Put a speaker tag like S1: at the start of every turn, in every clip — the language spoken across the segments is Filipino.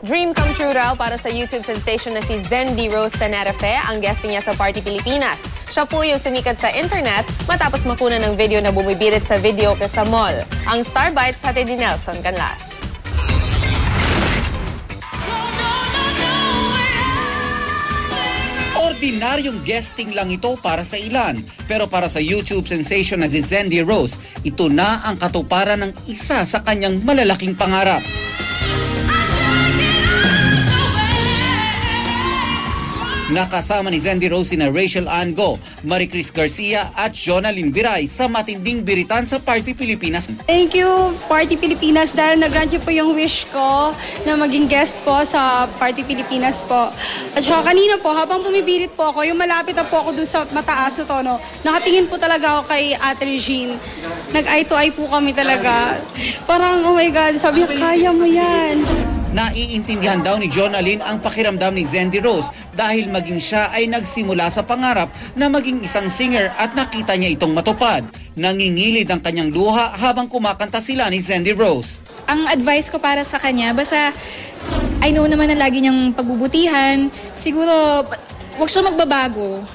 S1: Dream come true raw para sa YouTube sensation na si Zendy Rose Tenerife ang guesting niya sa Party Pilipinas. Siya po yung sumikat sa internet matapos makuna ng video na bumibirit sa video sa mall. Ang Star Bites hatid ni Nelson Canlas.
S2: Ordinaryong guesting lang ito para sa ilan. Pero para sa YouTube sensation na si Zendy Rose, ito na ang katuparan ng isa sa kanyang malalaking pangarap. Nakasama ni Zendy Rose na Rachel Ann Go, Maricris Garcia at Jonalyn Viray sa matinding biritan sa Party Pilipinas.
S3: Thank you, Party Pilipinas, dahil nag-grant niyo po yung wish ko na maging guest po sa Party Pilipinas po. At saka kanina po, habang bumibirit po ako, yung malapit na po ako dun sa mataas na tono, nakatingin po talaga ako kay Ate Regine. Nag-eye to eye po kami talaga. Parang, oh my God, sabi niya, kaya mo yan.
S2: Naiintindihan daw ni Jonalyn ang pakiramdam ni Zendy Rose dahil maging siya ay nagsimula sa pangarap na maging isang singer at nakita niya itong matupad. Nangingilid ang kanyang luha habang kumakanta sila ni Zendy Rose.
S4: Ang advice ko para sa kanya, basta I know naman na lagi niyang pagbubutihan, siguro wag siya magbabago.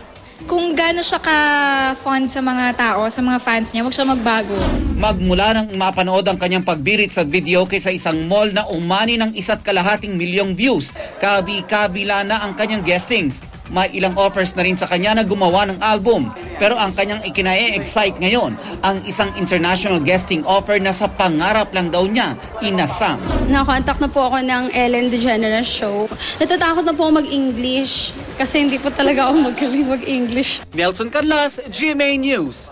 S4: Kung gaano siya ka-fond sa mga tao, sa mga fans niya, wag siya magbago.
S2: Magmula nang mapanood ang kanyang pagbirit sa video sa isang mall na umani ng 1.2 milyong views, kabila na ang kanyang guestings. May ilang offers na rin sa kanya na gumawa ng album. Pero ang kanyang ikinae-excite ngayon, ang isang international guesting offer na sa pangarap lang daw niya, inasam.
S3: Nakakontak na po ako ng Ellen DeGeneres show. Natatakot na po ako mag-English kasi hindi po talaga ako magaling mag-English.
S2: Nelson Canlas, GMA News.